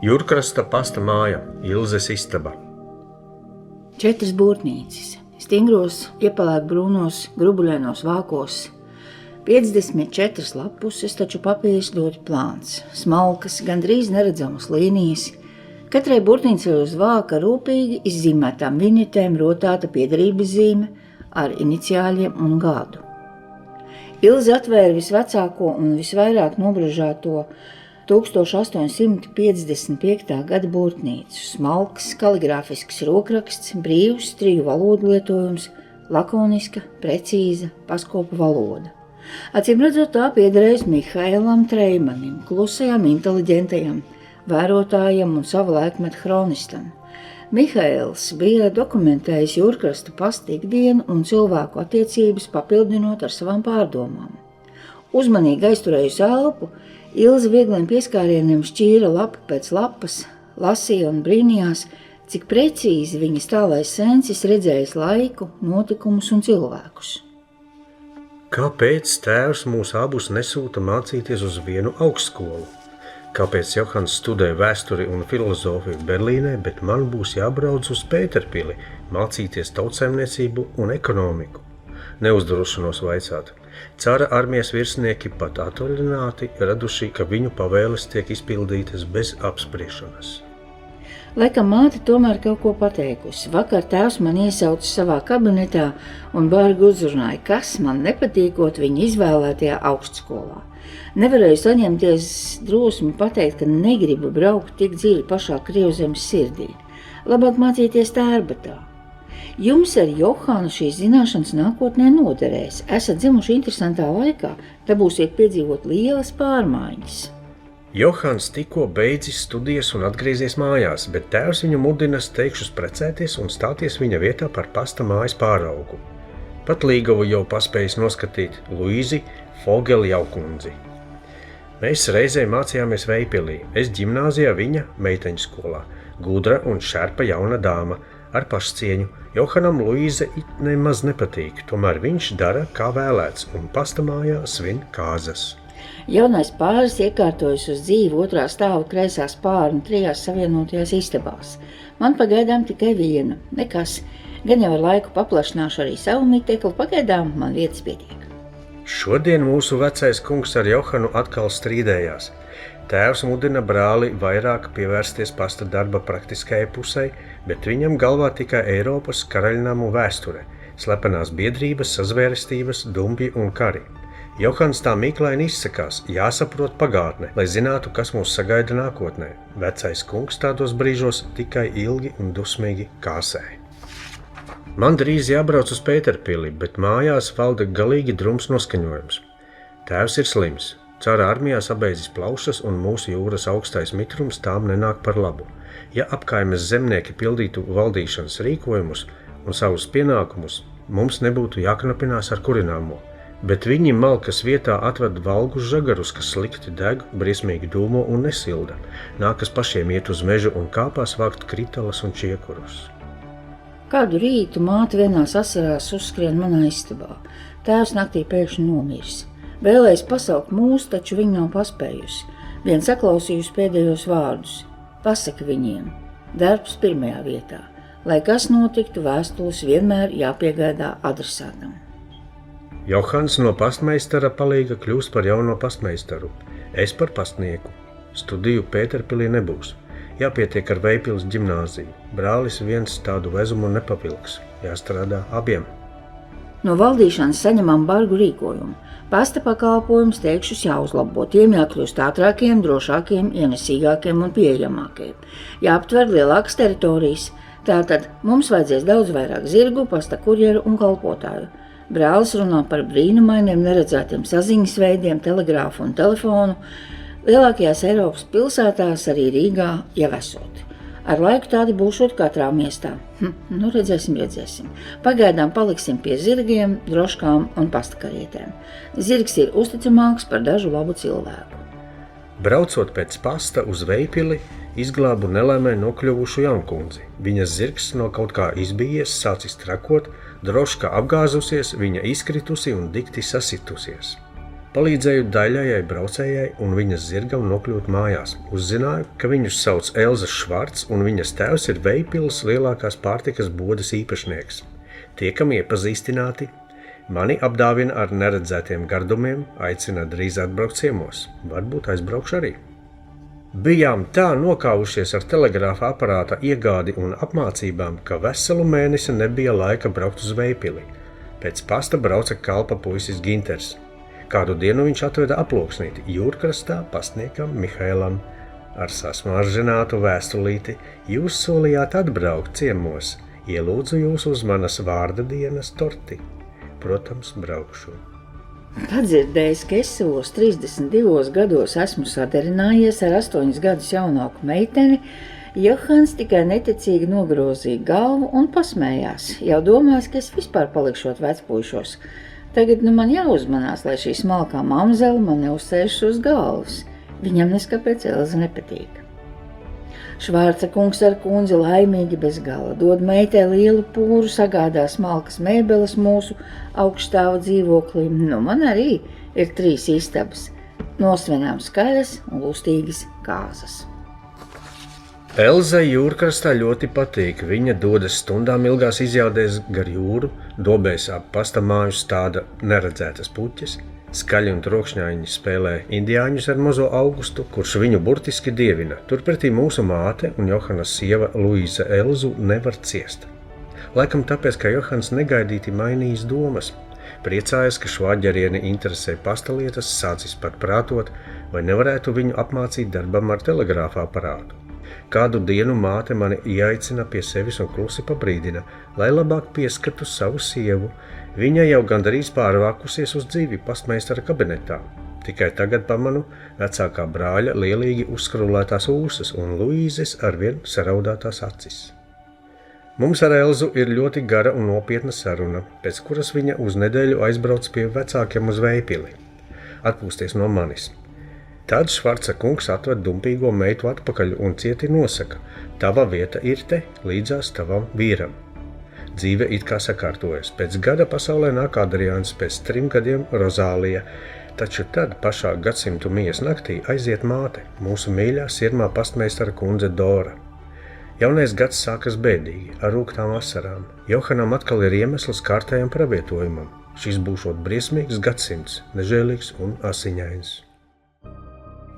Jurkrasta pasta māja, Ilzes istaba. 4 būrtnīcas, stingros, iepelēt brūnos, grubuļainos vākos. 54 lapuses, taču papīrs ļoti plāns, smalkas, gandrīz neredzamas līnijas. Katrai būrtnīcai uz vāka rūpīgi izzīmētām viņetēm rotāta piederības zīme ar iniciāļiem un gadu. Ilze atvēra visvecāko un visvairāk nobražāto 1855. gada būrtnīcu, smalks, kaligrāfisks rokraksts, brīvs, 3 valodu lietojums, lakoniska, precīza, paskopa valoda. Acīm redzot, tā piederēs Mihailam Treimanim, klusajam, inteliģentajam, vērotājam un sava laikmeta hronistam. Mihails bija dokumentējis Jurkrasta pasta ikdienu un cilvēku attiecības, papildinot ar savām pārdomām. Uzmanīgi aizturējusi elpu, Ilze viegliem pieskārieniem šķīra lapu pēc lapas, lasīja un brīnījās, cik precīzi viņas tālais sensis redzējis laiku, notikumus un cilvēkus. Kāpēc tēvs mūs abus nesūta mācīties uz vienu augstskolu? Kāpēc Johans studē vēsturi un filozofiju Berlīnē, bet man būs jābrauc uz Pēterpili, mācīties tautsaimniecību un ekonomiku? Neuzdrošinos vaicāt. Cara armijas virsnieki pat atvaļināti, raduši, ka viņu pavēles tiek izpildītas bez apspriešanas. Laikam māte tomēr kaut ko pateikusi. Vakar tēvs man iesauca savā kabinetā un bargi uzrunāja, kas man nepatīkot viņa izvēlētajā augstskolā. Nevarēju saņemties drosmi pateikt, ka negribu braukt tik dziļi pašā Krievzemes sirdī. Labāk mācīties Tērbatā. Jums ar Johanu šīs zināšanas nākotnē noderēs. Esat dzimuši interesantā laikā, dabūsiet piedzīvot lielas pārmaiņas. Johans tikko beidzis studijas un atgriezies mājās, bet tēvs viņu mudina steigšus precēties un stāties viņa vietā par pasta mājas pāraugu. Pat Līgavu jau paspējis noskatīt Luīzi Fogeļjaukundzi. Mēs reizē mācījāmies Veipilī, es ģimnāzijā, viņa meiteņu skolā, gudra un šerpa jauna dāma, ar pašcieņu. Johanam Luīze nemaz nepatīk, tomēr viņš dara kā vēlēts un pasta mājā svin kāzas. Jaunais pāris iekārtojas uz dzīvi 2. stāva kreisā spārna 3 savienotajās istabās. Man pagaidām tikai viena, nekas, gan jau ar laiku paplašināšu arī savu mitekli, pagaidām man vietas pietiek. Šodien mūsu vecais kungs ar Johanu atkal strīdējās. Tēvs mudina brāli vairāk pievērsties pasta darba praktiskajai pusei, bet viņam galvā tikai Eiropas karaļnamu vēsture, slepenās biedrības, sazvērestības, dumbi un kari. Johans tā mīklaini izsakās, jāsaprot pagātne, lai zinātu, kas mūs sagaida nākotnē. Vecais kungs tādos brīžos tikai ilgi un dusmīgi kāsēja. Man drīz jābrauc uz Pēterpili, bet mājās valda galīgi drums noskaņojums. Tēvs ir slims. Cara armijā sabeidzis plaušas un mūsu jūras augstais mitrums tām nenāk par labu. Ja apkaimes zemnieki pildītu valdīšanas rīkojumus un savus pienākumus, mums nebūtu jāknapinās ar kurināmo, bet viņi malkas vietā atved valgus žagarus, kas slikti deg, briesmīgi dūmo un nesilda. Nākas pašiem iet uz mežu un kāpās vākt kritalas un čiekurus. Kādu rītu māte vienās asarās uzskrien manā istabā. Tēvs naktī pēkšņi nomirs. Vēlējis pasaukt mūs, taču viņa nav paspējusi. Vien saklausījusi pēdējos vārdus. Pasaka viņiem, darbs pirmajā vietā. Lai kas notiktu, vēstules vienmēr jāpiegādā adresātam. Johans no pastmeistara palīga kļūst par jauno pastmeistaru. Es par pastnieku. Studiju Pēterpilī nebūs. Jāpietiek ar Veipils ģimnāziju. Brālis viens tādu vezumu nepavilks. Jāstrādā abiem. No valdīšanas saņemam bargu rīkojumu. Pasta pakalpojums teikšus jāuzlabo, tiem jākļūst ātrākiem, drošākiem, ienesīgākiem un pieejamākiem. Jāaptver lielākas teritorijas. Tātad mums vajadzēs daudz vairāk zirgu, pasta kurjeru un kalpotāju. Brālis runā par brīnumainiem neredzētiem saziņas veidiem, telegrāfu un telefonu. Lielākajās Eiropas pilsētās, arī Rīgā, jau esot. Ar laiku tādi būšot katrā miestā. Redzēsim. Pagaidām paliksim pie zirgiem, droškām un pastakarietēm. Zirgs ir uzticamāks par dažu labu cilvēku. Braucot pēc pasta uz Veipili, izglābu nelēmē nokļuvušu jaunkundzi. Viņas zirgs no kaut kā izbijies, sācis trakot, droška apgāzusies, viņa izkritusi un dikti sasitusies. Palīdzēju daļējai braucējai un viņas zirgam nokļūt mājās. Uzzināju, ka viņus sauc Elza Švarts un viņas tēvs ir Vejpilas lielākās pārtikas bodes īpašnieks. Tiekam iepazīstināti, mani apdāvina ar neredzētiem gardumiem, aicina drīz atbraukt ciemos. Varbūt aizbraukšu arī. Bijām tā nokāvušies ar telegrāfa aparāta iegādi un apmācībām, ka veselu mēnesi nebija laika braukt uz Vejpili. Pēc pasta brauca kalpa puisis Ginters. Kādu dienu viņš atveda aploksnīti Jūrkrastā pastniekam Mihailam ar sasmaržinātu vēstulīti. Jūs solījāt atbraukt ciemos, ielūdzu jūs uz manas vārda dienas torti. Protams, braukšu. Padzirdējis, ka es savos 32 gados esmu sadarinājies ar 8 gadus jaunāku meiteni, Johans tikai neticīgi nogrozīja galvu un pasmējās. Jau domājis, ka es vispār palikšot vecpuišos. Tagad man jāuzmanās, lai šī smalkā mamzela man neuzsēžas uz galvas. Viņam neskapēc Elza nepatīk. Švārca kungs ar kundzi laimīgi bez gala dod meitē lielu pūru, sagādā smalkas mēbeles mūsu augststāva dzīvoklī. Man arī ir 3 istabas, nosvenām skaļas un lustīgas kāzas. Elzai Jūrkrastā ļoti patīk. Viņa dodas stundām ilgās izjādēs gar jūru, dobēs ap pasta māju stāda neredzētas puķes, skaļi un trokšņaini spēlē indiāņus ar mazo Augustu, kurš viņu burtiski dievina. Turpretī mūsu māte un Johanas sieva Luīza Elzu nevar ciest. Laikam tāpēc, ka Johans negaidīti mainījis domas. Priecājas, ka švāģerieni interesē pasta lietas, sācis pat prātot, vai nevarētu viņu apmācīt darbam ar telegrāfa aparātu. Kādu dienu māte mani ieaicina pie sevis un klusi pabrīdina, lai labāk pieskatu savu sievu. Viņa jau gandrīz pārvākusies uz dzīvi pastmeistara kabinetā. Tikai tagad pamanu vecākā brāļa lielīgi uzskrulētās ūsas un Luīzes arvien saraudātās acis. Mums ar Elzu ir ļoti gara un nopietna saruna, pēc kuras viņa uz nedēļu aizbrauc pie vecākiem uz Vejpili. Atpūsties no manis. Tad Švarca kungs atved dumpīgo meitu atpakaļ un cieti nosaka: tava vieta ir te, līdzās tavam vīram. Dzīve it kā sakārtojas. Pēc gada pasaulē nāk Adriāns, pēc 3 gadiem Rozālija. Taču tad pašā gadsimtu mijas naktī aiziet māte, mūsu mīļā sirmā pastmeistara kundze Dora. Jaunais gads sākas bēdīgi, ar rūgtām asarām. Johanam atkal ir iemesls kārtējam pravietojumam. Šis būšot briesmīgs gadsimts, nežēlīgs un asiņains.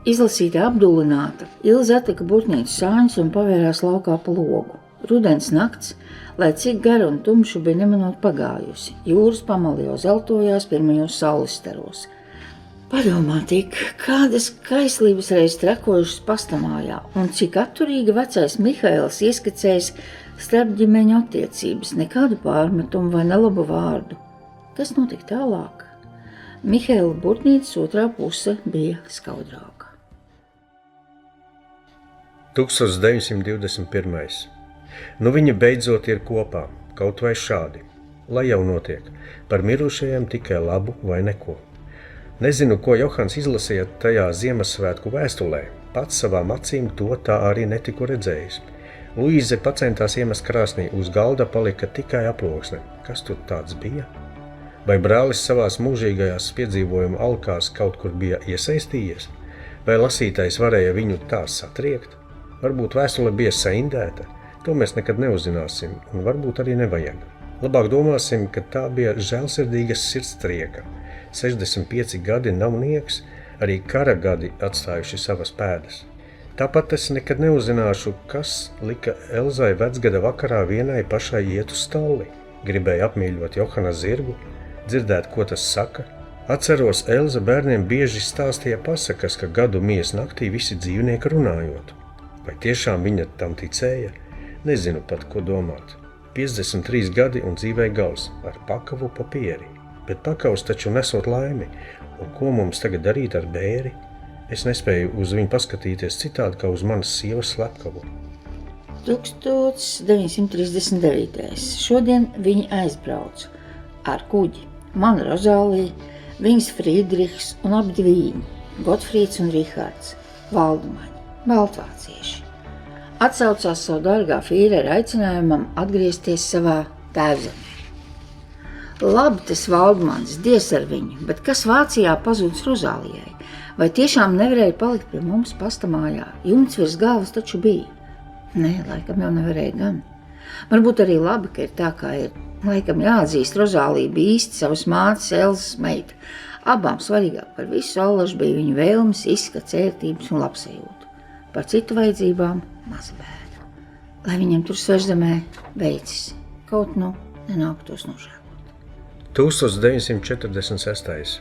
Izlasīta apdulināta, Ilze atlika burtnīcu sāņus un pavērās laukā pa logu. Rudens nakts, lai cik gara un tumšu bija nemanot pagājusi. Jūras pamali jau zeltojās pirmajos saules staros. Padomā tik, kādas kaislības reiz trakojušas pastamājā un cik atturīgi vecais Mihails ieskicējis starpģimeņu attiecības, nekādu pārmetumu vai nelabu vārdu. Kas notika tālāk? Mihaila burtnīcas otrā puse bija skaudrāka. 1921. Viņi beidzot ir kopā, kaut vai šādi, lai jau notiek, par mirušajiem tikai labu vai neko. Nezinu, ko Johans izlasīja tajā Ziemassvētku vēstulē, pats savām acīm to tā arī netiku redzējis. Luīze pacentās iemest krāsnī, uz galda palika tikai aploksne. Kas tur tāds bija? Vai brālis savās mūžīgajās piedzīvojuma alkās kaut kur bija iesaistījies? Vai lasītājs varēja viņu tā satriekt? Varbūt vēstule bija saindēta, to mēs nekad neuzzināsim, un varbūt arī nevajag. Labāk domāsim, ka tā bija žēlsirdīgas sirdstrieka. 65 gadi nav nieks, arī kara gadi atstājuši savas pēdas. Tāpat es nekad neuzzināšu, kas lika Elzai vecgada vakarā vienai pašai iet uz stalli. Gribēja apmīļot Johana zirgu, dzirdēt, ko tas saka. Atceros, Elza bērniem bieži stāstīja pasakas, ka gadu mijas naktī visi dzīvnieki runājot. Vai tiešām viņa tam ticēja? Nezinu pat, ko domāt. 53 gadi un dzīvē gals ar pakavu papieri. Bet pakavs taču nesot laimi. Un ko mums tagad darīt ar bēri? Es nespēju uz viņu paskatīties citādi, kā uz manas sievas slepkavu. 1939. Šodien viņi aizbrauca ar kuģi. Man Rozālija, viņas Friedrichs un abi viņi, Gotfrīds un Rihards, Valdemaņi, baltvācieši. Atsaucās savu dārgā fīrera aicinājumam atgriezties savā tēvzemē. Labi, tas Valdmans, diez ar viņu, bet kas Vācijā pazūdis Rozālijai? Vai tiešām nevarēja palikt pie mums pastamājā? Jumts virs galvas taču bija. Nē, laikam jau nevarēja gan. Varbūt arī labi, ka ir tā, kā ir. Laikam jāatzīst, Rozālija bija īsti savas mātes Elzas meita. Abām svarīgāk par visu allaž bija viņa vēlmes, izskats, ērtības un labsajūtu. Par citu vajadzībām maza bēda. Lai viņam tur svežzemē veicis, kaut nenāktos nožēlot. 1946.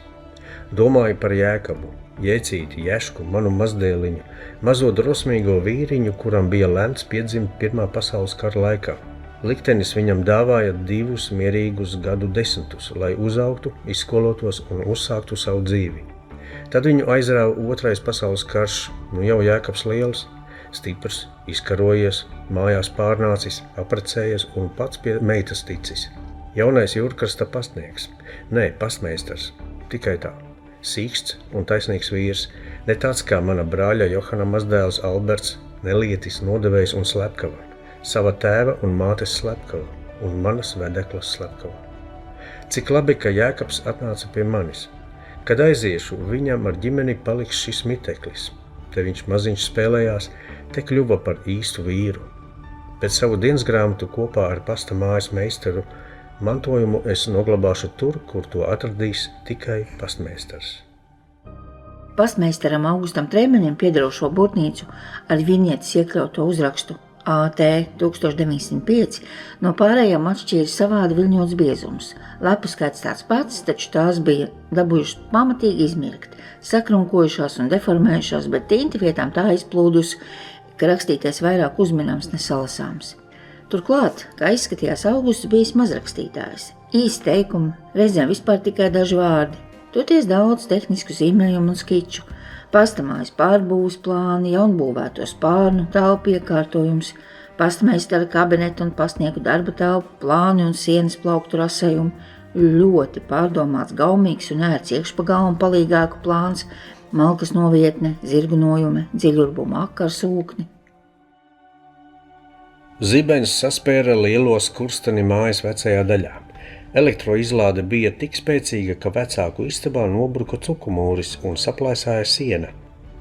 Domāju par Jēkabu, Jēcīti, Ješku, manu mazdēliņu, mazo drosmīgo vīriņu, kuram bija lemts piedzimt Pirmā pasaules kara laikā. Liktenis viņam dāvāja 2 mierīgus gadu desmitus, lai uzaugtu, izskolotos un uzsāktu savu dzīvi. Tad viņu aizrāva Otrais pasaules karš, jau Jēkabs liels, stiprs, izkarojies, mājās pārnācis, aprecējies un pats pie meitas ticis. Jaunais Jūrkrasta pastnieks, pastmeistars, tikai tā, sīksts un taisnīgs vīrs, ne tāds kā mana brāļa Johana mazdēls Alberts, nelietis, nodevējs un slepkava, sava tēva un mātes slepkava un manas vedeklas slepkava. Cik labi, ka Jēkabs atnāca pie manis. Kad aiziešu, viņam ar ģimeni paliks šis miteklis. Te viņš maziņš spēlējās, te kļuva par īstu vīru. Pēc savu dienasgrāmatu kopā ar pasta mājas meistaru mantojumu es noglabāšu tur, kur to atradīs tikai pastmeistars. Pastmeistaram Augustam Treimanim piedarošo burtnīcu ar vinietes iekļauto uzrakstu AT 1905 no pārējām atšķīra savādi viļņots biezums. Lapu skaits tāds pats, taču tās bija dabūjušas pamatīgi izmirkt, sakrunkojušās un deformējušās, bet tinti vietām tā izplūdus, ka rakstītais vairāk uzminams nesalasāms. Turklāt, kā izskatījās, Augusts bijis mazrakstītājs. Īsti teikumi, reizēm vispār tikai daži vārdi. Toties daudz tehnisku zīmējumu un skiču, pastamājas pārbūves plāni, jaunbūvēto spārnu, telpu iekārtojums, pastmeistara kabineta un pastnieku darba telpu, plāni un sienas plauktu rasējumu, ļoti pārdomāts, gaumīgs un ērts iekšpagalma palīgāku plāns, malkas novietne, zirgu nojume, dziļurbuma akar sūkni. Zibeņs saspēra lielo skursteni mājas vecajā daļā. Elektroizlāde bija tik spēcīga, ka vecāku istabā nobruka cukumūris un saplēsāja siena.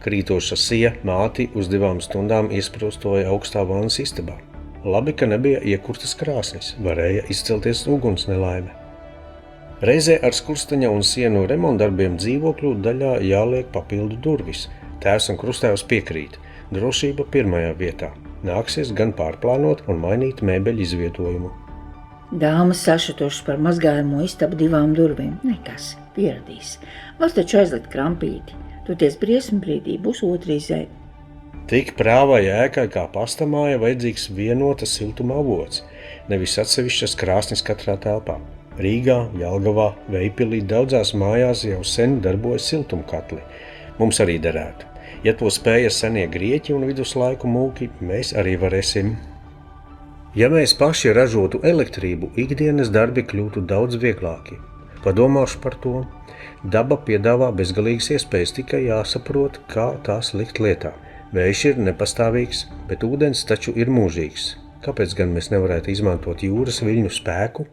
Krītoša sija māti uz 2 stundām iesprostoja augstā vannas istabā. Labi, ka nebija iekurtas krāsnis, varēja izcelties uguns nelaime. Reizē ar skursteņa un sienu remontdarbiem dzīvokļu daļā jāliek papildu durvis. Tēvs un krustēvs piekrīt, drošība pirmajā vietā. Nāksies gan pārplānot un mainīt mēbeļu izvietojumu. Dāmas sašutušas par mazgājamo istabu 2 durvīm. Nekas, pieradīs. Var taču aizlikt krampīti. Toties briesmu brīdī būs otrīzē. Tik prāvai ēkai kā pastamāja vajadzīgs vienota siltuma avots, nevis atsevišķas krāsnis katrā telpā. Rīgā, Jelgavā, Veipilī daudzās mājās jau sen darbojas siltumkatli. Mums arī derētu. Ja to spēja senie grieķi un viduslaiku mūki, mēs arī varēsim. Ja mēs paši ražotu elektrību, ikdienas darbi kļūtu daudz vieglāki. Padomāšu par to. Daba piedāvā bezgalīgas iespējas, tikai jāsaprot, kā tās likt lietā. Vējš ir nepastāvīgs, bet ūdens taču ir mūžīgs. Kāpēc gan mēs nevarētu izmantot jūras viļņu spēku?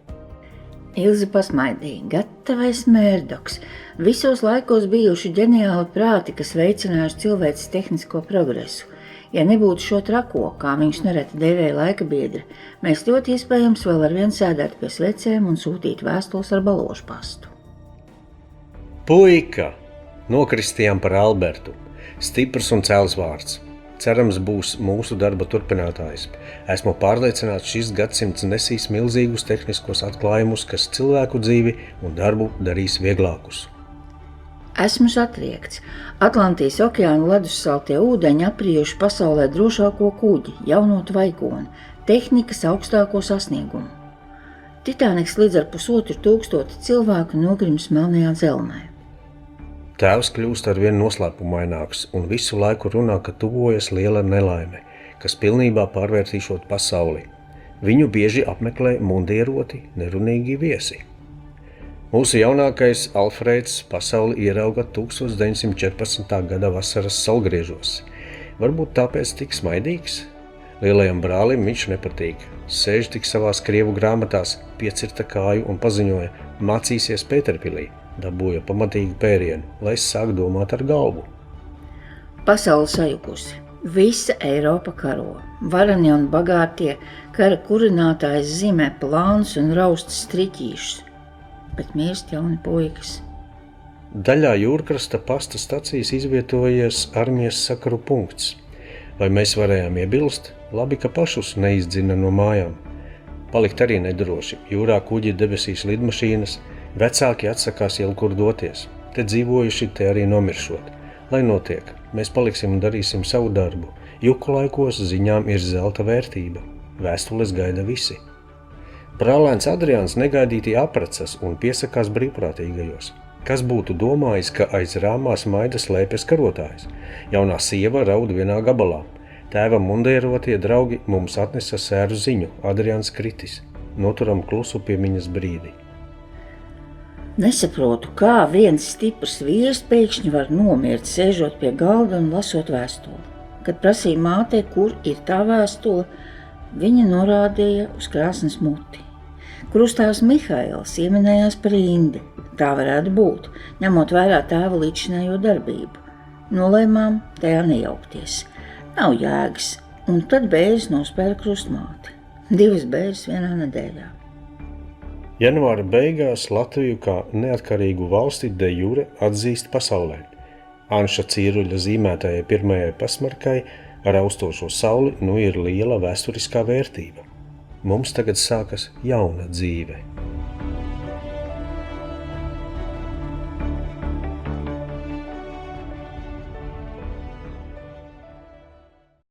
Ilze pasmaidīja, gatavais mērdoks. Visos laikos bijuši ģeniāli prāti, kas veicinājuši cilvēces tehnisko progresu. Ja nebūtu šo trako, kā viņš nereti dēvēja laika biedri, mēs ļoti iespējams vēl arvien sēdētu pie svecēm un sūtītu vēstules ar balošu pastu. Puika! Nokristījām par Albertu. Stiprs un cēls vārds. Cerams, būs mūsu darba turpinātājs. Esmu pārliecināts, šis gadsimts nesīs milzīgus tehniskos atklājumus, kas cilvēku dzīvi un darbu darīs vieglākus. Esmu satriekts. Atlantijas okeāna ledussaltie ūdeņi apriejuši pasaulē drošāko kuģi, jauno tvaikoni, tehnikas augstāko sasniegumu. Titaniks līdz ar 1500 cilvēku nogrims melnajā dzelnē. Tēvs kļūst arvien noslēpumaināks un visu laiku runā, ka tuvojas liela nelaime, kas pilnībā pārvērtīšot pasauli. Viņu bieži apmeklē mundieroti, nerunīgi viesi. Mūsu jaunākais Alfrēds pasauli ierauga 1914. gada vasaras saulgriežos. Varbūt tāpēc tik smaidīgs? Lielajam brālim viņš nepatīk. Sēž tik savās krievu grāmatās, piecirta kāju un paziņoja: Mācīsies Pēterpilī, dabūja pamatīgu pērienu, lai es sāku domāt ar galvu. Pasaule sajukusi. Visa Eiropa karo. Varanie un bagātie kara kurinātājs zīmē plānus un raust striķīšus. Bet mirst jauni puikas. Daļā Jūrkrasta pasta stacijas izvietojies armijas sakaru punkts. Vai mēs varējām iebilst? Labi, ka pašus neizdzina no mājām. Palikt arī nedroši. Jūrā kuģi debesīs lidmašīnas, vecāki atsakās jau kur doties. Te dzīvojuši, te arī nomiršot. Lai notiek, mēs paliksim un darīsim savu darbu. Juku laikos ziņām ir zelta vērtība. Vēstules gaida visi. Brālēns Adrians negaidīti apracas un piesakās brīvprātīgajos. Kas būtu domājis, ka aiz rāmās maida slēpjas karotājs? Jaunā sieva raud vienā gabalā. Tēva mundērotie draugi mums atnesa sēru ziņu. Adrians kritis. Noturam klusu piemiņas brīdi. Nesaprotu, kā viens stiprs vīrs pēkšņi var nomirt, sēžot pie galda un lasot vēstuli. Kad prasīja mātei, kur ir tā vēstule, viņa norādīja uz krāsnes muti. Krustāvs Mihails ieminējās par indi. Tā varētu būt, ņemot vērā tēva līdzinējo darbību. Nolēmām tajā nejaukties. Nav jēgas, un tad bēris nospēra krustmāti. 2 bēris vienā nedēļā. Janvāra beigās Latviju kā neatkarīgu valsti de jure atzīst pasaulē. Anša Cīruļa zīmētājai pirmajai pasmarkai ar austošo sauli nu ir liela vēsturiskā vērtība. Mums tagad sākas jauna dzīve.